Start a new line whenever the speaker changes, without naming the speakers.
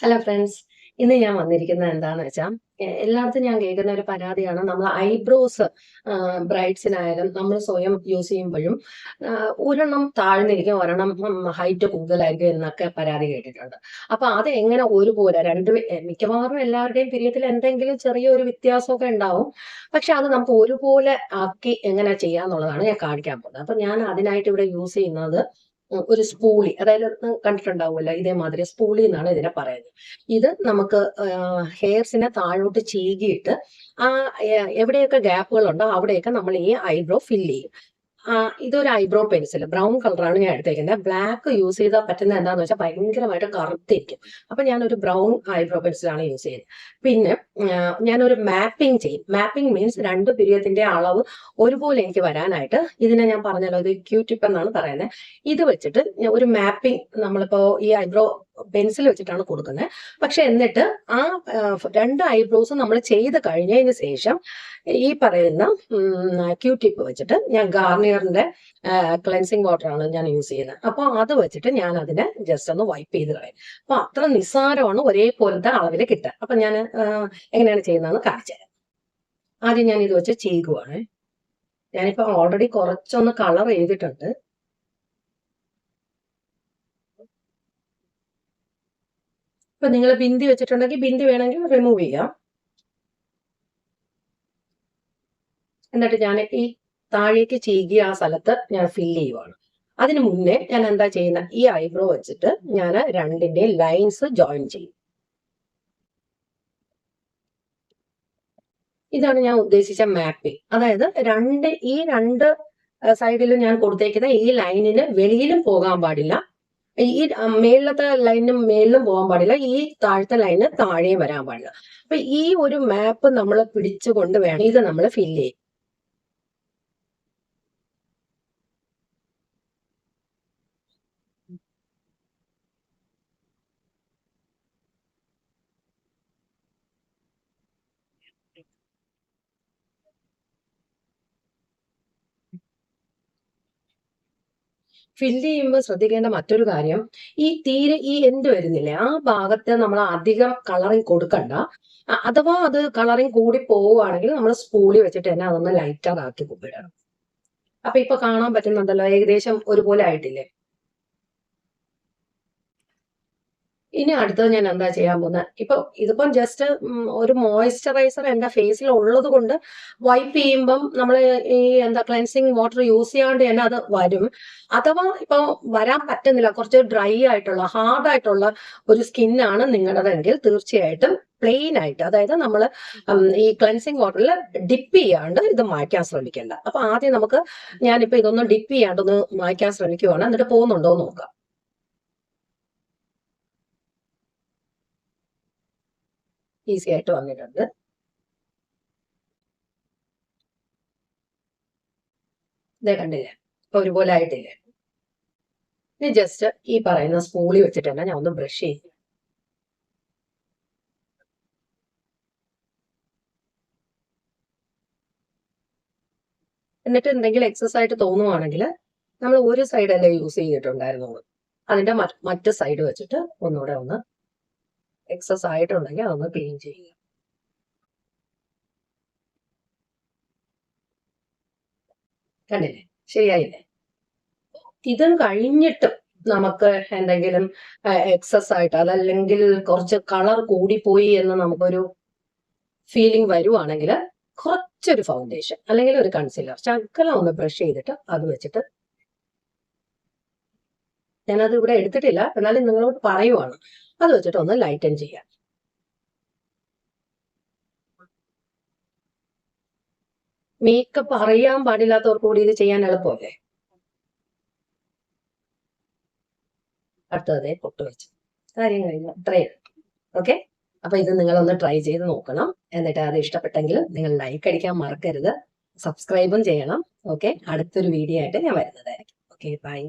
Hello friends, ഇന്ന് ഞാൻ വന്നിരിക്കുന്നത് എന്താന്ന് വെച്ചാൽ എല്ലായിടത്തും ഞാൻ കേൾക്കുന്ന ഒരു പരാതിയാണ്. നമ്മൾ ഐബ്രോസ് ബ്രൈഡ്സിനായാലും നമ്മൾ സ്വയം യൂസ് ചെയ്യുമ്പോഴും ഒരെണ്ണം താഴ്ന്നിരിക്കും, ഒരെണ്ണം ഹൈറ്റ് കൂടുതലായിരിക്കും എന്നൊക്കെ പരാതി കേട്ടിട്ടുണ്ട്. അപ്പൊ അത് എങ്ങനെ ഒരുപോലെ മിക്കവാറും എല്ലാവരുടെയും പിരിയത്തിൽ എന്തെങ്കിലും ചെറിയൊരു വ്യത്യാസമൊക്കെ ഉണ്ടാവും. പക്ഷെ അത് നമുക്ക് ഒരുപോലെ ആക്കി എങ്ങനെ ചെയ്യാന്നുള്ളതാണ് ഞാൻ കാണിക്കാൻ പോകുന്നത്. അപ്പൊ ഞാൻ അതിനായിട്ട് ഇവിടെ യൂസ് ചെയ്യുന്നത് ഒരു സ്പൂളി, അതായത് കണ്ടിട്ടുണ്ടാവുമല്ലോ, ഇതേമാതിരി സ്പൂളി എന്നാണ് ഇതിനെ പറയുന്നത്. ഇത് നമുക്ക് ഹെയർസിനെ താഴോട്ട് ചീകിയിട്ട് ആ എവിടെയൊക്കെ ഗ്യാപ്പുകളുണ്ടോ അവിടെയൊക്കെ നമ്മൾ ഈ ഐബ്രോ ഫില്ല് ചെയ്യും. ഇതൊരു ഐബ്രോ പെൻസിൽ ബ്രൗൺ കളറാണ് ഞാൻ എടുത്തേക്കുന്നത്. ബ്ലാക്ക് യൂസ് ചെയ്താൽ പറ്റുന്ന എന്താന്ന് വെച്ചാൽ ഭയങ്കരമായിട്ട് കറുത്തിരിക്കും. അപ്പൊ ഞാനൊരു ബ്രൗൺ ഐബ്രോ പെൻസിലാണ് യൂസ് ചെയ്യുന്നത്. പിന്നെ ഞാനൊരു മാപ്പിംഗ് ചെയ്യും. മാപ്പിംഗ് മീൻസ് രണ്ട് പിരിയത്തിന്റെ അളവ് ഒരുപോലെ എനിക്ക് വരാനായിട്ട് ഇതിനെ ഞാൻ പറഞ്ഞല്ലോ, ഇത് ക്യൂടിപ്പ് എന്നാണ് പറയുന്നത്. ഇത് വെച്ചിട്ട് ഒരു മാപ്പിംഗ് നമ്മളിപ്പോ ഈ ഐബ്രോ പെൻസിൽ വെച്ചിട്ടാണ് കൊടുക്കുന്നത്. പക്ഷെ എന്നിട്ട് ആ രണ്ട് ഐബ്രോസും നമ്മൾ ചെയ്ത് കഴിഞ്ഞതിന് ശേഷം ഈ പറയുന്ന ക്യൂടിപ്പ് വെച്ചിട്ട് ഞാൻ ഗാർണിയറിന്റെ ക്ലെൻസിങ് വാട്ടറാണ് ഞാൻ യൂസ് ചെയ്യുന്നത്. അപ്പോൾ അത് വെച്ചിട്ട് ഞാൻ അതിനെ ജസ്റ്റ് ഒന്ന് വൈപ്പ് ചെയ്ത് കളയും. അപ്പൊ അത്ര നിസ്സാരമാണ് ഒരേപോലത്തെ അളവിൽ കിട്ടുക. അപ്പൊ ഞാൻ എങ്ങനെയാണ് ചെയ്യുന്നതെന്ന് കാണിച്ചു തരാം. ആദ്യം ഞാൻ ഇത് വെച്ച് ചെയ്യുവാണ്. ഞാനിപ്പോ ഓൾറെഡി കുറച്ചൊന്ന് കളർ ചെയ്തിട്ടുണ്ട്. ഇപ്പൊ നിങ്ങൾ ബിന്ദി വെച്ചിട്ടുണ്ടെങ്കിൽ ബിന്ദി വേണമെങ്കിൽ റിമൂവ് ചെയ്യാം. എന്നിട്ട് ഞാൻ ഈ താഴേക്ക് ചീകിയ ആ സ്ഥലത്ത് ഞാൻ ഫില്ല് ചെയ്യുവാണ്. അതിന് മുന്നേ ഞാൻ എന്താ ചെയ്യുന്ന, ഈ ഐബ്രോ വെച്ചിട്ട് ഞാൻ രണ്ടിന്റെ ലൈൻസ് ജോയിൻ ചെയ്യും. ഇതാണ് ഞാൻ ഉദ്ദേശിച്ച മാപ്പിംഗ്. അതായത് ഈ രണ്ട് സൈഡിലും ഞാൻ കൊടുത്തേക്കുന്ന ഈ ലൈനിന് വെളിയിലും പോകാൻ പാടില്ല, ഈ മേളിലത്തെ ലൈനും മേളിലും പോകാൻ പാടില്ല, ഈ താഴത്തെ ലൈന് താഴെയും വരാൻ പാടില്ല. അപ്പൊ ഈ ഒരു മാപ്പ് നമ്മൾ പിടിച്ചുകൊണ്ട് വേണം ഇത് നമ്മൾ ഫില്ല് ചെയ്യും. ഫില്ല് ചെയ്യുമ്പോൾ ശ്രദ്ധിക്കേണ്ട മറ്റൊരു കാര്യം, ഈ എൻഡ് വരുന്നില്ലേ, ആ ഭാഗത്ത് നമ്മൾ അധികം കളറിങ് കൊടുക്കണ്ട. അഥവാ അത് കളറിങ് കൂടി പോവുകയാണെങ്കിൽ നമ്മൾ സ്പൂളി വെച്ചിട്ട് തന്നെ അതൊന്ന് ലൈറ്റർ ആക്കി കൊണ്ടുവരണം. അപ്പൊ ഇപ്പൊ കാണാൻ പറ്റുന്നുണ്ടല്ലോ, ഏകദേശം ഒരുപോലെ ആയിട്ടില്ലേ. ഇനി അടുത്തത് ഞാൻ എന്താ ചെയ്യാൻ പോകുന്നത്, ഇതിപ്പം ജസ്റ്റ് ഒരു മോയ്സ്ചറൈസർ എന്റെ ഫേസിൽ ഉള്ളത് കൊണ്ട് വൈപ്പ് ചെയ്യുമ്പം നമ്മൾ ഈ ക്ലെൻസിങ് വാട്ടർ യൂസ് ചെയ്യാണ്ട് തന്നെ അത് വരും. അഥവാ ഇപ്പൊ വരാൻ പറ്റുന്നില്ല, കുറച്ച് ഡ്രൈ ആയിട്ടുള്ള ഹാർഡ് ആയിട്ടുള്ള ഒരു സ്കിന്നാണ് നിങ്ങളുടെതെങ്കിൽ തീർച്ചയായിട്ടും പ്ലെയിൻ ആയിട്ട്, അതായത് നമ്മൾ ഈ ക്ലെൻസിങ് വാട്ടറിൽ ഡിപ്പ് ചെയ്യാണ്ട് ഇത് മായ്ക്കാൻ ശ്രമിക്കേണ്ട. അപ്പൊ ആദ്യം ഞാനിപ്പോ ഇതൊന്ന് ഡിപ്പ് ചെയ്യാണ്ടൊന്ന് മായ്ക്കാൻ ശ്രമിക്കുവാണ്, എന്നിട്ട് പോകുന്നുണ്ടോ എന്ന് നോക്കാം. ഈസി ആയിട്ട് വന്നിട്ടുണ്ട്. ഇതേ കണ്ടില്ലേ, ഒരുപോലെ ആയിട്ടില്ലേ. ഇനി ജസ്റ്റ് ഈ പറയുന്ന സ്പൂളി വെച്ചിട്ട് തന്നെ ഞാൻ ഒന്ന് ബ്രഷ് ചെയ്യും. എന്നിട്ട് എന്തെങ്കിലും എക്സസ് ആയിട്ട് തോന്നുവാണെങ്കിൽ നമ്മൾ ഒരു സൈഡല്ലേ യൂസ് ചെയ്തിട്ടുണ്ടായിരുന്നുള്ളൂ, അതിന്റെ മറ്റു സൈഡ് വെച്ചിട്ട് ഒന്നുകൂടെ ഒന്ന് എക്സസ് ആയിട്ടുണ്ടെങ്കിൽ അതൊന്ന് ക്ലീൻ ചെയ്യുക. കണ്ടില്ലേ, ശരിയായില്ലേ. ഇത് കഴിഞ്ഞിട്ടും നമുക്ക് എന്തെങ്കിലും എക്സസ് ആയിട്ട് അതല്ലെങ്കിൽ കുറച്ച് കളർ കൂടിപ്പോയി എന്ന് നമുക്കൊരു ഫീലിംഗ് വരുവാണെങ്കിൽ കുറച്ചൊരു ഫൗണ്ടേഷൻ അല്ലെങ്കിൽ ഒരു കൺസീലർ ശകലം ഒന്ന് ബ്രഷ് ചെയ്തിട്ട് അത് വെച്ചിട്ട്, ഞാനത് ഇവിടെ എടുത്തിട്ടില്ല എന്നാലും നിങ്ങളോട് പറയുവാണ്, അത് വെച്ചിട്ട് ഒന്ന് ലൈറ്റൻ ചെയ്യാം. മേക്കപ്പ് അറിയാൻ പാടില്ലാത്തവർക്ക് കൂടി ഇത് ചെയ്യാൻ എളുപ്പമല്ലേ. അടുത്തതേ പൊട്ട് വെച്ച് കാര്യം കഴിഞ്ഞു, അത്രയും. ഓക്കെ, അപ്പൊ ഇത് നിങ്ങളൊന്ന് ട്രൈ ചെയ്ത് നോക്കണം. എന്നിട്ട് അത് ഇഷ്ടപ്പെട്ടെങ്കിൽ നിങ്ങൾ ലൈക്ക് അടിക്കാൻ മറക്കരുത്, സബ്സ്ക്രൈബും ചെയ്യണം. ഓക്കെ, അടുത്തൊരു വീഡിയോ ആയിട്ട് ഞാൻ വരുന്നതായിരിക്കും. Okay, by.